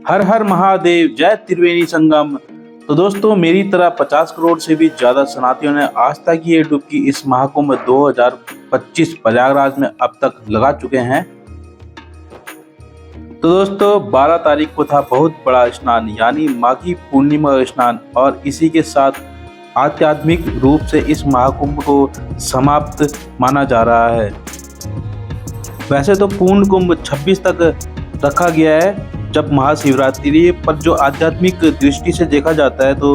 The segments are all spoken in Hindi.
हर हर महादेव, जय त्रिवेणी संगम। तो दोस्तों, मेरी तरह 50 करोड़ से भी ज्यादा शरणार्थियों ने आज तक ये डुबकी इस महाकुंभ 2025 प्रयागराज में अब तक लगा चुके हैं। तो दोस्तों, 12 तारीख को था बहुत बड़ा स्नान यानी माघी पूर्णिमा स्नान, और इसी के साथ आध्यात्मिक रूप से इस महाकुंभ को समाप्त माना जा रहा है। वैसे तो पूर्ण कुंभ 26 तक रखा गया है जब महाशिवरात्रि है, पर जो आध्यात्मिक दृष्टि से देखा जाता है तो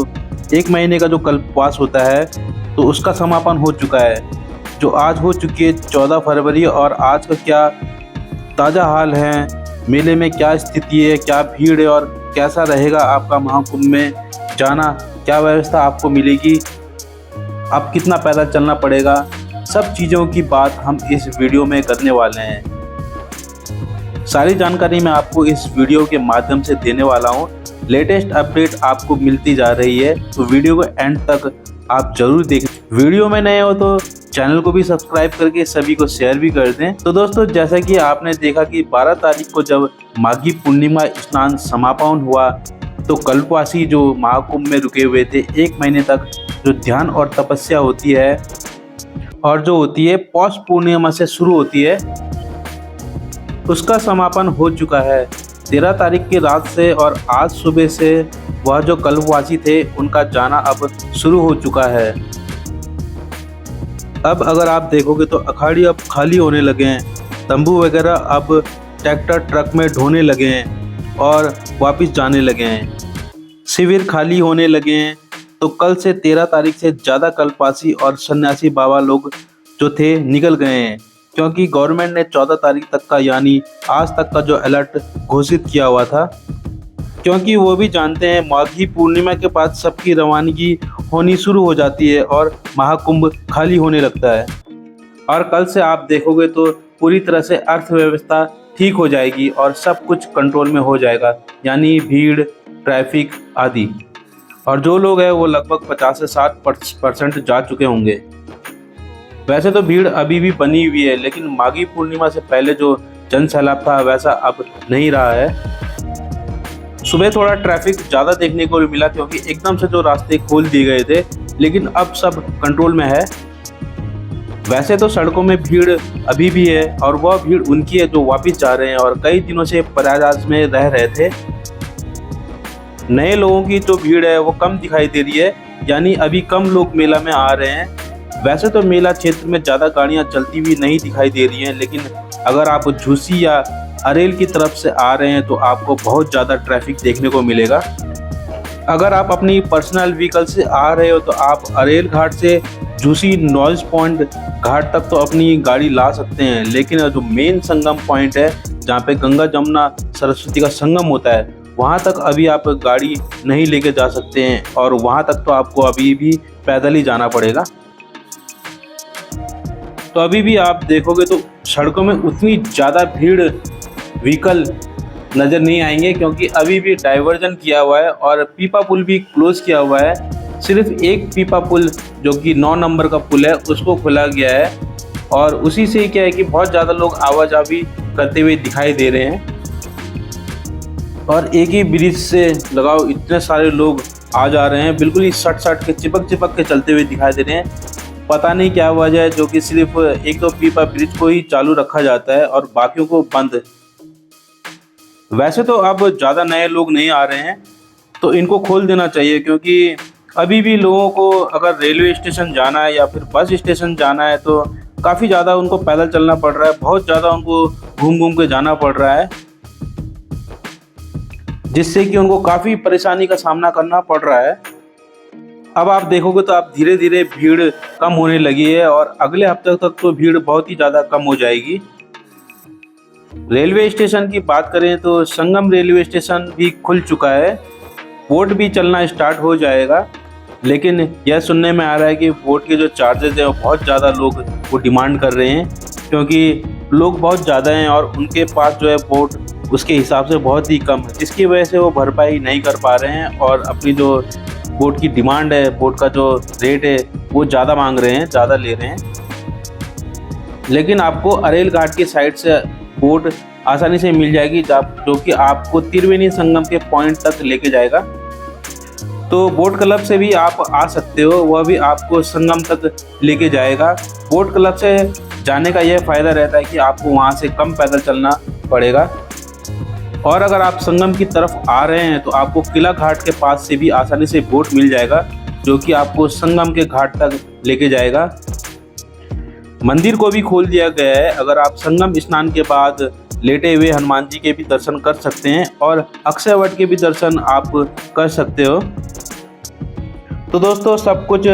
1 महीने का जो कल्पवास होता है तो उसका समापन हो चुका है, जो आज हो चुकी है 14 फरवरी। और आज का क्या ताज़ा हाल है, मेले में क्या स्थिति है, क्या भीड़ है और कैसा रहेगा आपका महाकुंभ में जाना, क्या व्यवस्था आपको मिलेगी, आप कितना पैदल चलना पड़ेगा, सब चीज़ों की बात हम इस वीडियो में करने वाले हैं। सारी जानकारी मैं आपको इस वीडियो के माध्यम से देने वाला हूँ। लेटेस्ट अपडेट आपको मिलती जा रही है, तो वीडियो को एंड तक आप जरूर देखें। वीडियो में नए हो तो चैनल को भी सब्सक्राइब करके सभी को शेयर भी कर दें। तो दोस्तों, जैसा कि आपने देखा कि 12 तारीख को जब माघी पूर्णिमा स्नान समापन हुआ तो कल्पवासी जो महाकुंभ में रुके हुए थे 1 महीने तक जो ध्यान और तपस्या होती है और जो होती है पौष पूर्णिमा से शुरू होती है, उसका समापन हो चुका है 13 तारीख की रात से। और आज सुबह से वह जो कल्पवासी थे उनका जाना अब शुरू हो चुका है। अब अगर आप देखोगे तो अखाड़ी अब खाली होने लगे हैं, तंबू वगैरह अब ट्रैक्टर ट्रक में ढोने लगे हैं और वापस जाने लगे हैं, शिविर खाली होने लगे हैं। तो कल से 13 तारीख से ज़्यादा कल्पवासी और सन्यासी बाबा लोग जो थे निकल गए हैं, क्योंकि गवर्नमेंट ने 14 तारीख तक का यानी आज तक का जो अलर्ट घोषित किया हुआ था, क्योंकि वो भी जानते हैं माघी पूर्णिमा के बाद सबकी रवानगी होनी शुरू हो जाती है और महाकुंभ खाली होने लगता है। और कल से आप देखोगे तो पूरी तरह से अर्थव्यवस्था ठीक हो जाएगी और सब कुछ कंट्रोल में हो जाएगा, यानी भीड़, ट्रैफिक आदि। और जो लोग हैं वो लगभग 50 से 60% जा चुके होंगे। वैसे तो भीड़ अभी भी बनी हुई है, लेकिन माघी पूर्णिमा से पहले जो जन सैलाब था वैसा अब नहीं रहा है। सुबह थोड़ा ट्रैफिक ज़्यादा देखने को भी मिला, क्योंकि एकदम से जो रास्ते खोल दिए गए थे, लेकिन अब सब कंट्रोल में है। वैसे तो सड़कों में भीड़ अभी भी है, और वह भीड़ उनकी है जो वापस जा रहे हैं और कई दिनों से प्रयागराज में रह रहे थे। नए लोगों की जो भीड़ है वो कम दिखाई दे रही है, यानी अभी कम लोग मेला में आ रहे हैं। वैसे तो मेला क्षेत्र में ज़्यादा गाड़ियां चलती हुई नहीं दिखाई दे रही हैं, लेकिन अगर आप झूसी या अरेल की तरफ से आ रहे हैं तो आपको बहुत ज़्यादा ट्रैफिक देखने को मिलेगा। अगर आप अपनी पर्सनल व्हीकल से आ रहे हो तो आप अरेल घाट से झूसी नॉइज पॉइंट घाट तक तो अपनी गाड़ी ला सकते हैं, लेकिन जो मेन संगम पॉइंट है जहाँ पे गंगा जमुना सरस्वती का संगम होता है, वहाँ तक अभी आप गाड़ी नहीं लेके जा सकते हैं, और वहाँ तक तो आपको अभी भी पैदल ही जाना पड़ेगा। तो अभी भी आप देखोगे तो सड़कों में उतनी ज़्यादा भीड़ व्हीकल नज़र नहीं आएंगे, क्योंकि अभी भी डाइवर्जन किया हुआ है और पीपा पुल भी क्लोज किया हुआ है। सिर्फ एक पीपा पुल जो कि 9 नंबर का पुल है उसको खोला गया है, और उसी से क्या है कि बहुत ज़्यादा लोग आवाजाही करते हुए दिखाई दे रहे हैं। और एक ही ब्रिज से लगाओ इतने सारे लोग आ जा रहे हैं, बिल्कुल ही सट के चिपक के चलते हुए दिखाई दे रहे हैं। पता नहीं क्या वजह है जो कि सिर्फ 1-2 पीपा ब्रिज को ही चालू रखा जाता है और बाकियों को बंद। वैसे तो अब ज़्यादा नए लोग नहीं आ रहे हैं, तो इनको खोल देना चाहिए, क्योंकि अभी भी लोगों को अगर रेलवे स्टेशन जाना है या फिर बस स्टेशन जाना है तो काफ़ी ज़्यादा उनको पैदल चलना पड़ रहा है, बहुत ज़्यादा उनको घूम के जाना पड़ रहा है, जिससे कि उनको काफ़ी परेशानी का सामना करना पड़ रहा है। अब आप देखोगे तो आप धीरे धीरे भीड़ कम होने लगी है, और अगले हफ्ते तक तो भीड़ बहुत ही ज़्यादा कम हो जाएगी। रेलवे स्टेशन की बात करें तो संगम रेलवे स्टेशन भी खुल चुका है, बोट भी चलना स्टार्ट हो जाएगा, लेकिन यह सुनने में आ रहा है कि बोट के जो चार्जेस हैं वो बहुत ज़्यादा लोग वो डिमांड कर रहे हैं, क्योंकि लोग बहुत ज़्यादा हैं और उनके पास जो है बोट उसके हिसाब से बहुत ही कम है, जिसकी वजह से वो भरपाई नहीं कर पा रहे हैं और अपनी जो बोट की डिमांड है, बोट का जो रेट है वो ज़्यादा मांग रहे हैं, ज़्यादा ले रहे हैं। लेकिन आपको अरेल घाट की साइड से बोट आसानी से मिल जाएगी, जो कि आपको त्रिवेणी संगम के पॉइंट तक लेके जाएगा। तो बोट क्लब से भी आप आ सकते हो, वह भी आपको संगम तक लेके जाएगा। बोट क्लब से जाने का यह फ़ायदा रहता है कि आपको वहाँ से कम पैदल चलना पड़ेगा। और अगर आप संगम की तरफ आ रहे हैं तो आपको किला घाट के पास से भी आसानी से बोट मिल जाएगा, जो कि आपको संगम के घाट तक लेके जाएगा। मंदिर को भी खोल दिया गया है, अगर आप संगम स्नान के बाद लेटे हुए हनुमान जी के भी दर्शन कर सकते हैं और अक्षय वट के भी दर्शन आप कर सकते हो। तो दोस्तों, सब कुछ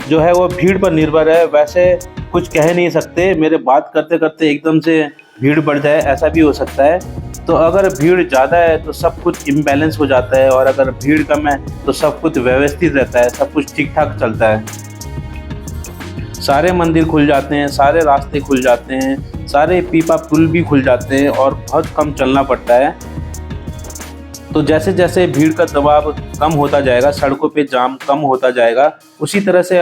जो है वो भीड़ पर निर्भर है, वैसे कुछ कह नहीं सकते, मेरे बात करते करते एकदम से भीड़ बढ़ जाए ऐसा भी हो सकता है। तो अगर भीड़ ज़्यादा है तो सब कुछ इम्बैलेंस हो जाता है, और अगर भीड़ कम है तो सब कुछ व्यवस्थित रहता है, सब कुछ ठीक ठाक चलता है। सारे मंदिर खुल जाते हैं, सारे रास्ते खुल जाते हैं, सारे पीपा पुल भी खुल जाते हैं और बहुत कम चलना पड़ता है। तो जैसे जैसे भीड़ का दबाव कम होता जाएगा, सड़कों पे जाम कम होता जाएगा, उसी तरह से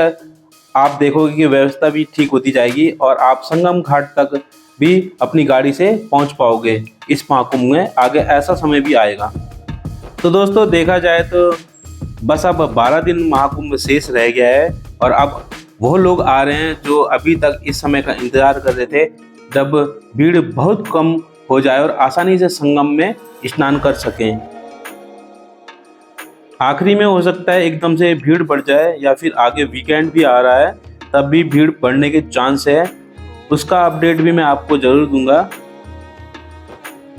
आप देखोगे कि व्यवस्था भी ठीक होती जाएगी और आप संगम घाट तक भी अपनी गाड़ी से पहुंच पाओगे इस महाकुंभ में। आगे ऐसा समय भी आएगा। तो दोस्तों, देखा जाए तो बस अब 12 दिन महाकुंभ शेष रह गया है, और अब वो लोग आ रहे हैं जो अभी तक इस समय का इंतजार कर रहे थे, जब भीड़ बहुत कम हो जाए और आसानी से संगम में स्नान कर सकें। आखिरी में हो सकता है एकदम से भीड़ बढ़ जाए, या फिर आगे वीकेंड भी आ रहा है तब भी भीड़ बढ़ने के चांस है, उसका अपडेट भी मैं आपको ज़रूर दूंगा।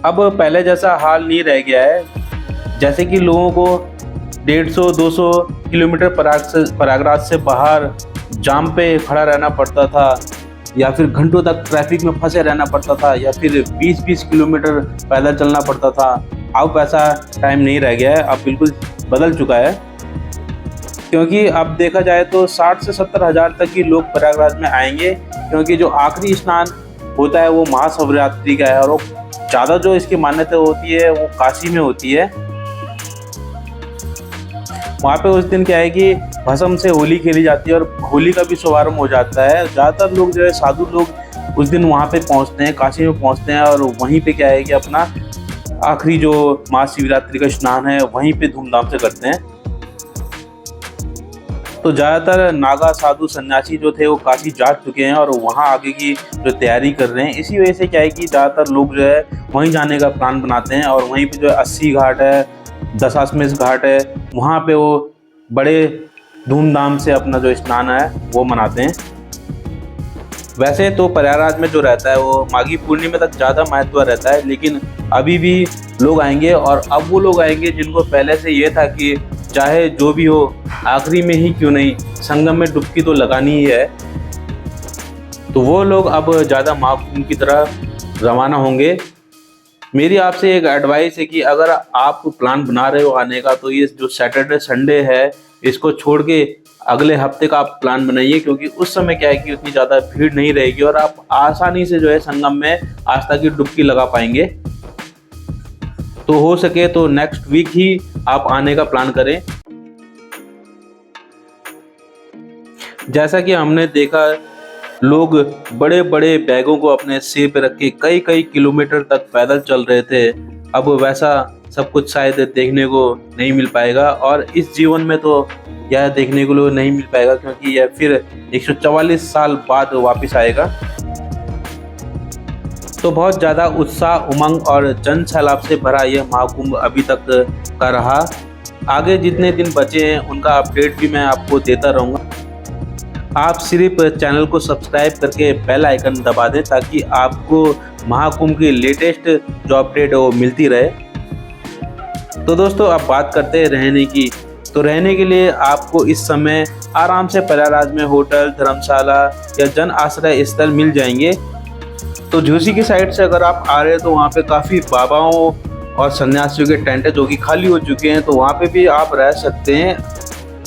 अब पहले जैसा हाल नहीं रह गया है, जैसे कि लोगों को 150-200 किलोमीटर प्रयागराज से बाहर जाम पे खड़ा रहना पड़ता था, या फिर घंटों तक ट्रैफिक में फंसे रहना पड़ता था, या फिर 20-20 किलोमीटर पैदल चलना पड़ता था। अब वैसा टाइम नहीं रह गया है, अब बिल्कुल बदल चुका है। क्योंकि अब देखा जाए तो 60 से 70 हज़ार तक ही लोग प्रयागराज में आएंगे, क्योंकि जो आखिरी स्नान होता है वो महाशिवरात्रि का है, और वो ज़्यादा जो इसकी मान्यता होती है वो काशी में होती है। वहाँ पे उस दिन क्या है कि भस्म से होली खेली जाती है और होली का भी शुभारंभ हो जाता है। ज़्यादातर लोग जो है साधु लोग उस दिन वहाँ पे पहुँचते हैं, काशी में पहुँचते हैं, और वहीं पे क्या है कि अपना आखिरी जो महाशिवरात्रि का स्नान है वहीं पे धूमधाम से करते हैं। तो ज़्यादातर नागा साधु सन्यासी जो थे वो काशी जा चुके हैं और वहाँ आगे की जो तैयारी कर रहे हैं। इसी वजह से क्या है कि ज़्यादातर लोग जो है वहीं जाने का प्लान बनाते हैं, और वहीं पे जो है 80 घाट है, दशाश्वमेध घाट है, वहाँ पे वो बड़े धूमधाम से अपना जो स्नान है वो मनाते हैं। वैसे तो प्रयागराज में जो रहता है वो माघी पूर्णिमा तक ज़्यादा महत्व रहता है, लेकिन अभी भी लोग आएंगे, और अब वो लोग आएंगे जिनको पहले से ये था कि चाहे जो भी हो आखिरी में ही क्यों नहीं संगम में डुबकी तो लगानी ही है। तो वो लोग अब ज़्यादा महाकुंभ की तरह रवाना होंगे। मेरी आपसे एक एडवाइस है कि अगर आप प्लान बना रहे हो आने का, तो ये जो सैटरडे संडे है इसको छोड़ के अगले हफ्ते का आप प्लान बनाइए, क्योंकि उस समय क्या है कि उतनी ज़्यादा भीड़ नहीं रहेगी और आप आसानी से जो है संगम में आस्था की डुबकी लगा पाएंगे। तो हो सके तो नेक्स्ट वीक ही आप आने का प्लान करें। जैसा कि हमने देखा, लोग बड़े बड़े बैगों को अपने सिर पे रख के कई कई किलोमीटर तक पैदल चल रहे थे। अब वैसा सब कुछ शायद देखने को नहीं मिल पाएगा, और इस जीवन में तो यह देखने को नहीं मिल पाएगा, क्योंकि यह फिर 144 साल बाद वापस आएगा। तो बहुत ज़्यादा उत्साह, उमंग और जन सैलाब से भरा यह महाकुंभ अभी तक का रहा। आगे जितने दिन बचे हैं उनका अपडेट भी मैं आपको देता रहूँगा। आप सिर्फ चैनल को सब्सक्राइब करके बेल आइकन दबा दें, ताकि आपको महाकुंभ की लेटेस्ट जो अपडेट है वो मिलती रहे। तो दोस्तों, अब बात करते हैं रहने की। तो रहने के लिए आपको इस समय आराम से प्रयागराज में होटल, धर्मशाला या जन आश्रय स्थल मिल जाएंगे। तो झूसी की साइड से अगर आप आ रहे हैं तो वहाँ पे काफ़ी बाबाओं और सन्यासियों के टेंट है जो कि खाली हो चुके हैं, तो वहाँ पे भी आप रह सकते हैं।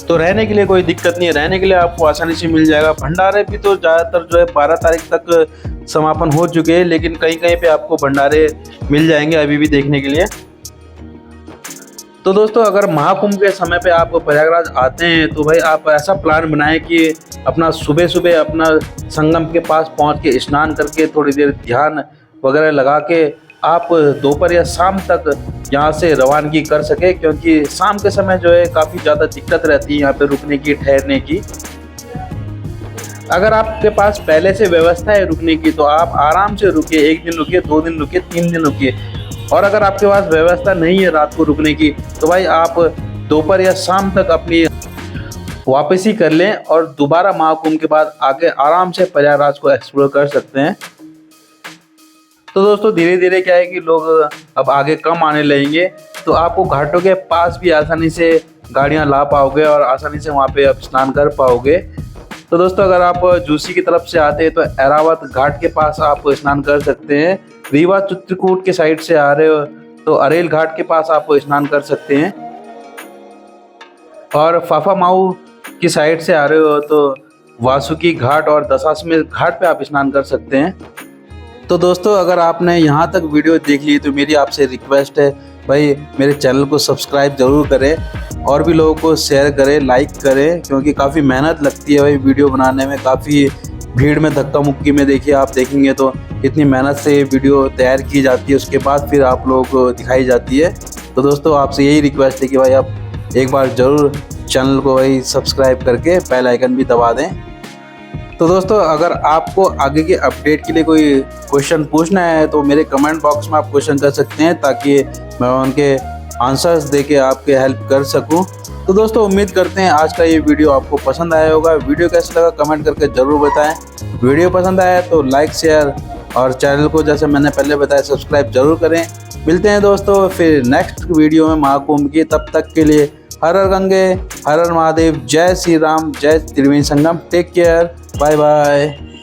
तो रहने के लिए कोई दिक्कत नहीं है, रहने के लिए आपको आसानी से मिल जाएगा। भंडारे भी तो ज़्यादातर जो है 12 तारीख तक समापन हो चुके हैं, लेकिन कहीं कहीं पे आपको भंडारे मिल जाएंगे अभी भी देखने के लिए। तो दोस्तों, अगर महाकुंभ के समय पे आप प्रयागराज आते हैं तो भाई आप ऐसा प्लान बनाएं कि अपना सुबह सुबह अपना संगम के पास पहुंच के स्नान करके थोड़ी देर ध्यान वगैरह लगा के आप दोपहर या शाम तक यहाँ से रवानगी कर सके, क्योंकि शाम के समय जो है काफ़ी ज़्यादा दिक्कत रहती है यहाँ पे रुकने की, ठहरने की। अगर आपके पास पहले से व्यवस्था है रुकने की तो आप आराम से रुकिए, 1 दिन रुकिए, 2 दिन रुकिए, 3 दिन रुकिए। और अगर आपके पास व्यवस्था नहीं है रात को रुकने की तो भाई आप दोपहर या शाम तक अपनी वापसी कर लें और दोबारा महाकुंभ के बाद आके आराम से प्रयागराज को एक्सप्लोर कर सकते हैं। तो दोस्तों धीरे धीरे क्या है कि लोग अब आगे कम आने लगेंगे, तो आपको घाटों के पास भी आसानी से गाड़ियां ला पाओगे और आसानी से वहां पे आप स्नान कर पाओगे। तो दोस्तों अगर आप जूसी की तरफ से आते हैं तो ऐरावत घाट के पास आप स्नान कर सकते हैं। रीवा चित्रकूट के साइड से आ रहे हो तो अरेल घाट के पास आप स्नान कर सकते हैं। और फाफामाऊ की साइड से आ रहे हो तो वासुकी घाट और दशाश्वमेध घाट पे आप स्नान कर सकते हैं। तो दोस्तों अगर आपने यहाँ तक वीडियो देख ली तो मेरी आपसे रिक्वेस्ट है भाई मेरे चैनल को सब्सक्राइब ज़रूर करें और भी लोगों को शेयर करें, लाइक करें, क्योंकि काफ़ी मेहनत लगती है भाई वीडियो बनाने में। काफ़ी भीड़ में धक्का मुक्की में देखिए, आप देखेंगे तो इतनी मेहनत से वीडियो तैयार की जाती है, उसके बाद फिर आप लोगों को दिखाई जाती है। तो दोस्तों आपसे यही रिक्वेस्ट है कि भाई आप एक बार ज़रूर चैनल को भाई सब्सक्राइब करके बेल आइकन भी दबा दें। तो दोस्तों अगर आपको आगे के अपडेट के लिए कोई क्वेश्चन पूछना है तो मेरे कमेंट बॉक्स में आप क्वेश्चन कर सकते हैं, ताकि मैं उनके आंसर्स दे के आपके हेल्प कर सकूं। तो दोस्तों उम्मीद करते हैं आज का ये वीडियो आपको पसंद आया होगा। वीडियो कैसा लगा कमेंट करके ज़रूर बताएं। वीडियो पसंद आया तो लाइक, शेयर और चैनल को जैसे मैंने पहले बताया सब्सक्राइब ज़रूर करें। मिलते हैं दोस्तों फिर नेक्स्ट वीडियो में महाकुंभ की। तब तक के लिए हर हर गंगे, हर हर महादेव, जय श्री राम, जय Triveni Sangam. Take care, bye bye.